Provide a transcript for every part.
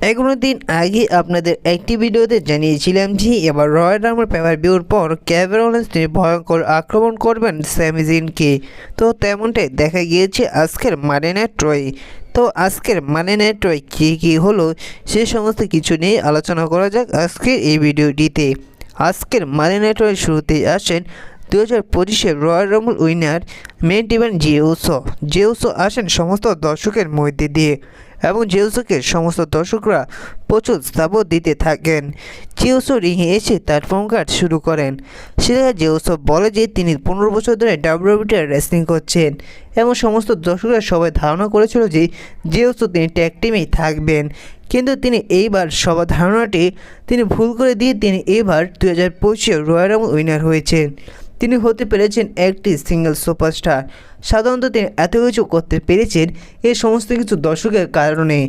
এগুলো দিন আগে আপনাদের একটি ভিডিওতে জানিয়েছিলাম যে এবার রয়্যাল রাম্বল পেপার ভিউর পর কেভিন ওলেন্স ভয়ঙ্কর আক্রমণ করবেন স্যামি জিনকে। তো তেমনটাই দেখা গিয়েছে আজকের মানডে নাইট রয়ে। তো আজকের মানডে নাইট রয়ে কী হলো সে সমস্ত কিছু নিয়ে আলোচনা করা যাক আজকের এই ভিডিওটিতে। আজকের মানডে নাইট রয়ে শুরুতেই আসেন 2025-এর Royal Rumble winner main event Jey Uso আসেন সমস্ত দর্শকের মধ্যে দিয়ে এবং জেউসোকে সমস্ত দর্শকরা প্রচুর সাপোর্ট দিতে থাকেন। জেউসো রিংয়ে এসে তার প্রোমো কার্ড শুরু করেন। সেখানে জেউসো বলে যে তিনি 15 বছর ধরে ডাব্লিউডাব্লিউইতে রেসলিং করছেন এবং সমস্ত দর্শকরা সবাই ধারণা করেছিল যে জেউসো তিনি ট্যাগ টিমেই থাকবেন, কিন্তু তিনি এইবার সবার ধারণাটি তিনি ভুল করে দিয়ে তিনি এবার 2025-এর রয়্যাল রাম্বল উইনার হয়েছেন। তিনি হতে পেরেছেন একটি সিঙ্গেল সুপারস্টার। সাধারণত তিনি এত কিছু করতে পেরেছেন এই সমস্ত কিছু দর্শকের কারণে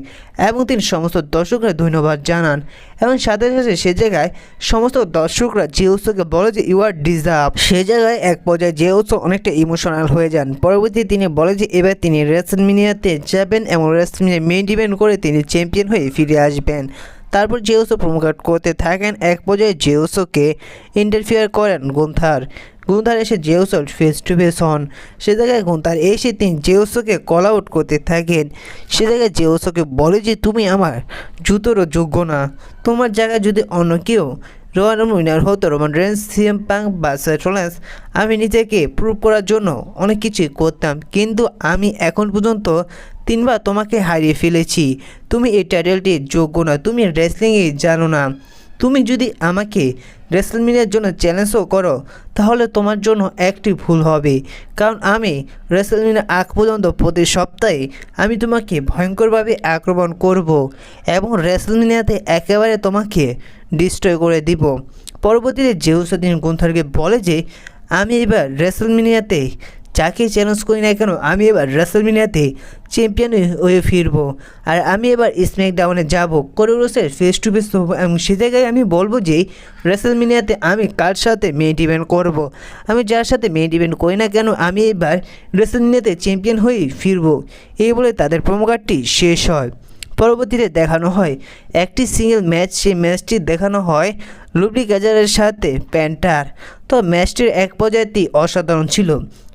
এবং তিনি সমস্ত দর্শকরা ধন্যবাদ জানান এবং সাথে সাথে সে জায়গায় সমস্ত দর্শকরা জেউসোকে বলে যে ইউ আর ডিজার্ভ। সে জায়গায় এক পর্যায়ে জেউসো অনেকটা ইমোশনাল হয়ে যান। পরবর্তীতে তিনি বলে যে এবার তিনি রেসলম্যানিয়াতে যাবেন এবং রেসলম্যানিয়া মেইন ইভেন্ট করে তিনি চ্যাম্পিয়ন হয়ে ফিরে আসবেন। তারপর জেউসো প্রোমো কার্ড করতে থাকেন। এক পর্যায়ে জেউসোকে ইন্টারফিয়ার করেন গুন্থার এসে জেউসোর ফেস টু ফেস হন। সে জায়গায় গুন্থার এসে তিনি জেউসোকে কল আউট করতে থাকেন। সে জায়গায় জেউসোকে বলে যে তুমি আমার জুতোরও যোগ্য না, তোমার জায়গায় যদি অন্য কেউ রয়্যাল রাম্বল উইনার হতো, রোমান রেন্স, সিএম পাঙ্ক বা সেথ রোলিন্স, আমি নিজেকে প্রুভ করার জন্য অনেক কিছুই করতাম, কিন্তু আমি এখন পর্যন্ত 3বার তোমাকে হারিয়ে ফেলেছি। তুমি এই টাইটেলটির যোগ্য না, তুমি রেসলিংই জানো না। তুমি যদি আমাকে রেসলম্যানিয়ার জন্য চ্যালেঞ্জও করো তাহলে তোমার জন্য একটি ভুল হবে, কারণ আমি রেসলম্যানিয়ার আগ পর্যন্ত প্রতি সপ্তাহে আমি তোমাকে ভয়ঙ্করভাবে আক্রমণ করব এবং রেসলম্যানিয়াতে একেবারে তোমাকে ডিস্ট্রয় করে দিব। পরবর্তীতে জেউসো তিনি গুন্থারকে বলে যে আমি এবার রেসলম্যানিয়াতে যাকে চ্যালেঞ্জ করি না কেন আমি এবার রেসলম্যানিয়াতে চ্যাম্পিয়ন হয়ে ফিরবো, আর আমি এবার স্ম্যাকডাউনে যাব, কোরিওসের ফেস টু ফেস হবো এবং সে জায়গায় আমি বলবো যে রেসলম্যানিয়াতে আমি কার সাথে মেইন ইভেন্ট করব, আমি যার সাথে মেইন ইভেন্ট করি না কেন আমি এবার রেসলম্যানিয়াতে চ্যাম্পিয়ন হয়ে ফিরবো। এই বলে তাদের প্রোমো কার্ডটি শেষ হয়। পরবর্তীতে দেখানো হয় একটি সিঙ্গেল ম্যাচ। সেই ম্যাচটি দেখানো হয় লুবলি গ্যাজারের সাথে প্যান্টার। তো ম্যাচটির এক পর্যায়টি অসাধারণ ছিল।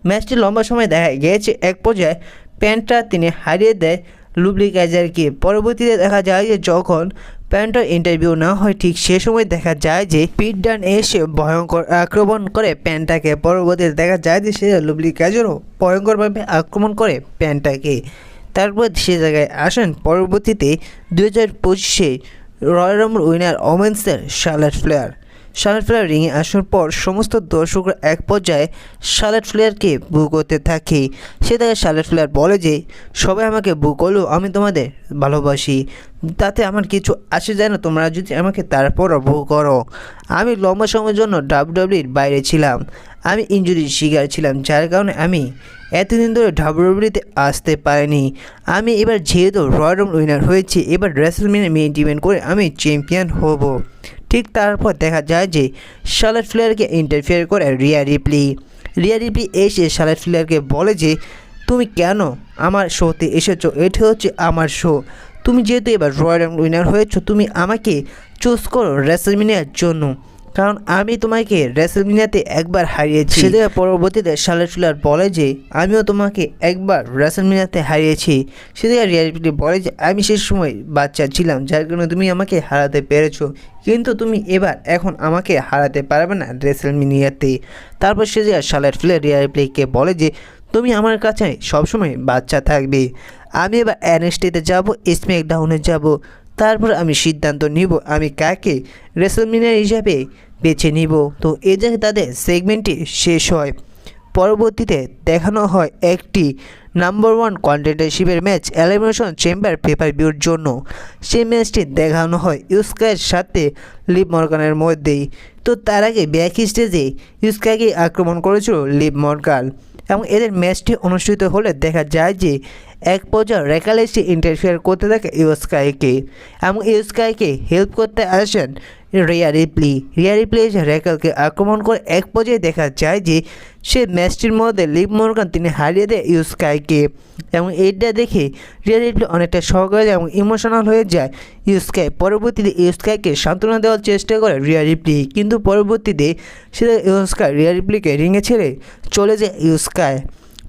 ম্যাচটি লম্বা সময় দেখা গিয়েছে। এক পর্যায়ে প্যান্টার তিনি হারিয়ে দেয় লুবলি গ্যাজারকে। পরবর্তীতে দেখা যায় যে যখন প্যান্টার ইন্টারভিউ না হয় ঠিক সে সময় দেখা যায় যে পিট ডান এসে ভয়ঙ্কর আক্রমণ করে প্যান্টাকে। পরবর্তীতে দেখা যায় যে সে লুবলি গ্যাজারও ভয়ঙ্করভাবে আক্রমণ করে প্যান্টাকে। তারপর সে জায়গায় আসেন পরবর্তীতে 2025-এ রয়্যাল রাম্বল উইনার ওমেন্সের শার্লেট ফ্লেয়ার রিংয়ে আসার পর সমস্ত দর্শকরা এক পর্যায়ে শার্লেট ফ্লেয়ারকে বু করতে থাকে। সে তাকে শার্লেট ফ্লেয়ার বলে যে সবাই আমাকে বু করলো, আমি তোমাদের ভালোবাসি, তাতে আমার কিছু আসে যায় না, তোমরা যদি আমাকে তারপরও বু করো। আমি লম্বা সময়ের জন্য ডাব্লিউডাব্লিউইর বাইরে ছিলাম, আমি ইনজুরির শিকার ছিলাম, যার কারণে আমি এতদিন ধরে ডাব্লিউডাব্লিউইতে আসতে পারিনি। আমি এবার যেহেতু রয়্যাল রাম্বল উইনার হয়েছি, এবার রেসলম্যানিয়া মেইন ইভেন্ট করে আমি চ্যাম্পিয়ন হব। ঠিক তারপর দেখা যায় যে শার্লেট ফ্লেয়ারকে ইন্টারফিয়ার করে রিয়া রিপ্লি এসে শার্লেট ফ্লেয়ারকে বলে যে তুমি কেন আমার শোতে এসেছো, এটা হচ্ছে আমার শো, তুমি যেহেতু এবার রয়্যাল রাম্বল উইনার হয়েছো তুমি আমাকে চুজ করো রেসলম্যানিয়ার জন্য, কারণ আমি তোমাকে রেসলম্যানিয়াতে একবার হারিয়েছি। সেটা পরবর্তীতে শার্লেট ফ্লেয়ার বলে যে আমিও তোমাকে একবার রেসলম্যানিয়াতে হারিয়েছি। সেটা রিয়ালিটি বলে যে আমি সেই সময় বাচ্চা ছিলাম, যার কারণে তুমি আমাকে হারাতে পেরেছো, কিন্তু তুমি এখন আমাকে হারাতে পারবে না রেসলম্যানিয়াতে। তারপর সে যে শার্লেট ফ্লেয়ার রিয়ালিটিকে বলে যে তুমি আমার কাছে সবসময় বাচ্চা থাকবে, আমি এবার এনএক্সটিতে যাব, স্ম্যাকডাউনে যাব, তারপর আমি সিদ্ধান্ত নিব আমি কাকে রেসলম্যানিয়া হিসাবে বেছে নিব। তো এই জায়গায় তাদের সেগমেন্টটি শেষ হয়। পরবর্তীতে দেখানো হয় একটি নাম্বার 1 কন্টেন্ডারশিপের ম্যাচ এলিমিনেশন চেম্বার পেপার ভিউর জন্য। সেই ম্যাচটি দেখানো হয় ইউস্কার সাথে লিভ মর্গানের মধ্যেই। তো তার আগে ব্যাক স্টেজে ইউস্কাকে আক্রমণ করেছিল লিভ মর্গান এবং এদের ম্যাচটি অনুষ্ঠিত হলে দেখা যায় যে এক পর্যায়ে রেকাল এসে ইন্টারফেয়ার করতে থাকে ইউস্কাইকে এবং ইউস্কাইকে হেল্প করতে আসেন রিয়া রিপ্লি এসে রেকালকে আক্রমণ করে এক পর্যায়ে দেখা যায় যে সে ম্যাচটির মধ্যে লিভ মর্গান তিনি হারিয়ে দেয় ইউস্কাইকে এবং এইটা দেখে রিয়া রিপ্লি অনেকটা শক হয়ে যায় এবং ইমোশনাল হয়ে যায় ইউস্কাই। পরবর্তীতে ইউস্কাইকে সান্ত্বনা দেওয়ার চেষ্টা করে রিয়া রিপ্লি, কিন্তু পরবর্তীতে সে রিয়া রিপ্লিকে রিংয়ে ছেড়ে চলে যায় ইউস্কাই।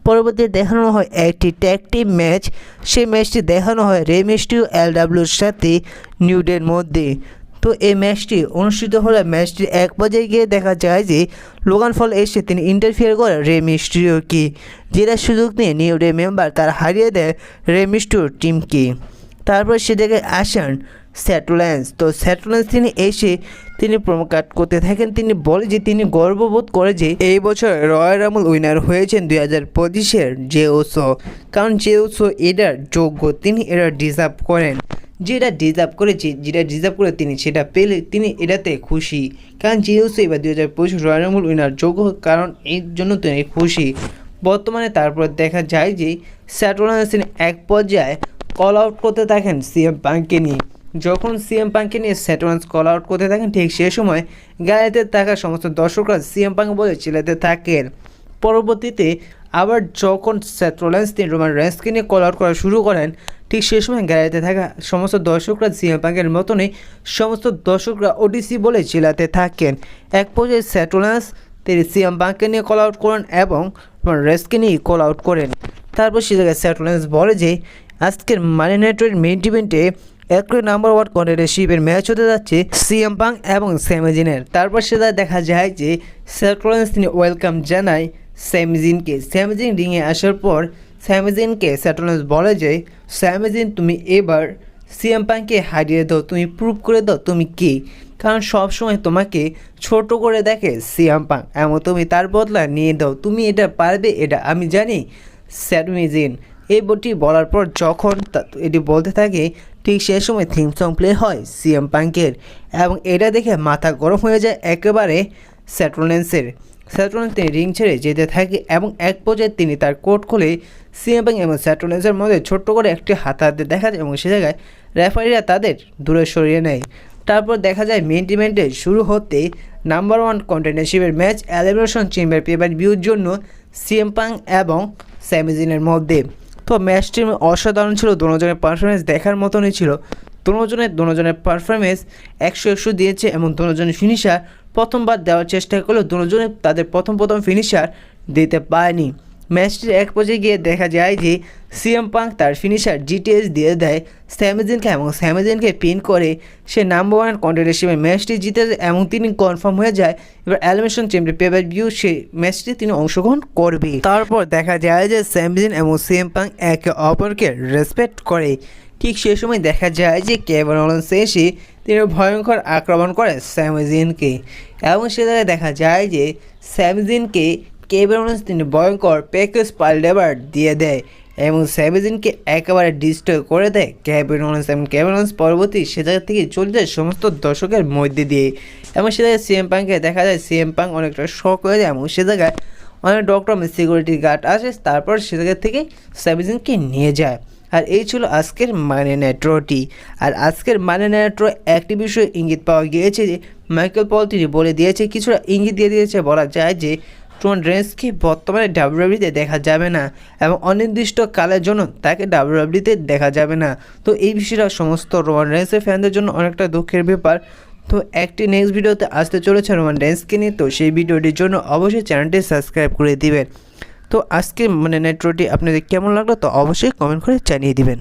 পরবর্তীতে দেখানো হয় একটি ট্যাগ টিম ম্যাচ। সেই ম্যাচটি দেখানো হয় রে মিস্টিরিও LWর সাথে নিউ ডের মধ্যে। তো এই ম্যাচটি অনুষ্ঠিত হলে ম্যাচটির এক পর্যায়ে গিয়ে দেখা যায় যে লোগান ফল এসে তিনি ইন্টারফিয়ার করে রে মিস্টিরিওকে, যেটা সুযোগ নিয়ে নিউ ডে মেম্বার তারা হারিয়ে দেয় রে মিস্টিরিওর টিমকে। তারপর সে দেখে আসেন স্যাটুল্যান্স। তো স্যাটুল্যান্স তিনি এসে তিনি প্রমোকাট করতে থাকেন। তিনি বলে যে তিনি গর্ববোধ করে যে এই বছর রয়্যাল রাম্বল উইনার হয়েছেন 2025-এর জে ওসো, কারণ জে ওসো এটার যোগ্য, তিনি এটা ডিজার্ভ করেন, যেটা ডিজার্ভ করেছে, যেটা ডিজার্ভ করে তিনি সেটা পেলে তিনি এটাতে খুশি, কারণ জে ওসো এবার 2025 রয়্যাল রাম্বল উইনার যোগ্য, কারণ এর জন্য তিনি খুশি। বর্তমানে তারপর দেখা যায় যে স্যাটুল্যান্স তিনি এক পর্যায়ে কল আউট করতে থাকেন সিএম পাঙ্ককে নিয়ে। যখন সিএম পাঙ্ককে নিয়ে স্যাটুল্যান্স কল আউট করতে থাকেন ঠিক সেই সময় গাড়িতে থাকা সমস্ত দর্শকরা সিএম পাঙ্ক বলে চিল্লাতে থাকেন। পরবর্তীতে আবার যখন স্যাটুল্যান্স তিনি রোমান রেন্সকে নিয়ে কল আউট করা শুরু করেন ঠিক সেই সময় গাড়িতে থাকা সমস্ত দর্শকরা সিএম পাঙ্কের মতনই সমস্ত দর্শকরা ওডিসি বলে চিল্লাতে থাকেন। এক পর্যায়ে স্যাটুল্যান্স তিনি সিএম পাঙ্ককে নিয়ে কল আউট করেন এবং রোমান রেন্সকে নিয়ে কল আউট করেন। তারপর সে জায়গায় স্যাটুল্যান্স বলে যে আজকের মানি নাইটের মেইন ইভেন্টে নাম্বার 1 কন্টেন্ডারশিপের ম্যাচ হতে যাচ্ছে সিএম পাঙ্ক এবং স্যামিজিনের। তারপর সেটা দেখা যায় যে স্যাটুল্যান্স তিনি ওয়েলকাম জানায় স্যামিজিনকে। স্যামিজিন রিংয়ে আসার পর স্যামিজিনকে স্যাটুল্যান্স বলে যে স্যামিজিন তুমি এবার সিএম পাঙ্ককে হারিয়ে দাও, তুমি প্রুভ করে দাও তুমি কে, কারণ সবসময় তোমাকে ছোট করে দেখে সিএম পাঙ্ক, এমন তুমি তার বদলা নিয়ে দাও, তুমি এটা পারবে, এটা আমি জানি। স্যামিজিন এই বইটি বলার পর যখন এটি বলতে থাকে ঠিক সেই সময় থিম সং প্লে হয় সিএম পাঙ্কের এবং এটা দেখে মাথা গরম হয়ে যায় একেবারে স্যাটুল্যান্সের। স্যাটুল্যান্স তিনি রিং ছেড়ে যেতে থাকে এবং এক পর্যায়ে তিনি তার কোট খুলে সিএম পাঙ্ক এবং স্যাটুল্যান্সের মধ্যে ছোট্ট করে একটি হাতাহাতি দেখা যায় এবং সে জায়গায় রেফারিরা তাদের দূরে সরিয়ে নেয়। তারপর দেখা যায় মেইন ইভেন্টে শুরু হতে নাম্বার 1 কন্টেন্ডারশিপের ম্যাচ এলিমিনেশন চেম্বার পেপার ভিউর জন্য সিএম পাঙ্ক এবং স্যামিজিনের মধ্যে। তো ম্যাচটি অসাধারণ ছিল, দুজনের পারফরমেন্স দেখার মতনই ছিল। দুজনের পারফরমেন্স 100 দিয়েছে এবং দুজনের ফিনিশার প্রথমবার দেওয়ার চেষ্টা করলেও দুজনে তাদের প্রথম ফিনিশার দিতে পারেনি। ম্যাচটির এক পর্যায়ে গিয়ে দেখা যায় যে সিএম পাঙ্ক তার ফিনিশার জিটিএস দিয়ে দেয় স্যামিজিনকে এবং স্যামিজিনকে পিন করে সে নাম্বার 1 কন্টেন্ডারশিপের ম্যাচটি জিতে এবং তিনি কনফার্ম হয়ে যায় এবার এলিমিনেশন চেম্বার পেপার ভিউ সেই ম্যাচটি তিনি অংশগ্রহণ করবে। তারপর দেখা যায় যে স্যামিজিন এবং সিএম পাঙ্ক একে অপরকে রেসপেক্ট করে। ঠিক সেই সময় দেখা যায় যে কেভিন ওলেন্স এসে তিনি ভয়ঙ্কর আক্রমণ করে স্যামিজিনকে এবং সে জায়গায় দেখা যায় যে স্যামিজিনকে কেভিন ওলেন্স তিনি ভয়ঙ্কর প্যাকেজ পাল্ডেবার দিয়ে দেয় এবং স্যামিজিনকে একেবারে ডিস্ট্রয় করে দেয় কেভিন ওলেন্স এবং কেভিন ওলেন্স পরবর্তী সে জায়গা থেকে চলে যায় সমস্ত দর্শকের মধ্যে দিয়ে এবং সে জায়গায় সিএম পাঙ্ককে দেখা যায় সিএম পাঙ্ক অনেকটা শক হয়ে যায় এবং সে জায়গায় অনেক ডক্টর সিকিউরিটি গার্ড আসে, তারপর সে জায়গা থেকে স্যামিজিনকে নিয়ে যায়। আর এই ছিল আজকের মানি নাইট রটি। আর আজকের মানি নাইট র একটি বিষয়ে ইঙ্গিত পাওয়া গিয়েছে যে মাইকেল পল তিনি বলে দিয়েছে, কিছুটা ইঙ্গিত দিয়ে দিয়েছে, বলা যায় যে রোমান রেন্সকে বর্তমানে ডাব্লিউডাব্লিউইতে দেখা যাবে না এবং অনির্দিষ্ট কালের জন্য তাকে ডাব্লিউডাব্লিউইতে দেখা যাবে না। তো এই বিষয়টা সমস্ত রোমান রেন্সের ফ্যানদের জন্য অনেকটা দুঃখের ব্যাপার। তো একটি নেক্সট ভিডিওতে আসতে চলেছে রোমান রেন্সকে নিয়ে, তো সেই ভিডিওটির জন্য অবশ্যই চ্যানেলটি সাবস্ক্রাইব করে দিবেন। তো আজকের মানি নাইট রটি আপনাদের কেমন লাগলো তো অবশ্যই কমেন্ট করে জানিয়ে দিবেন।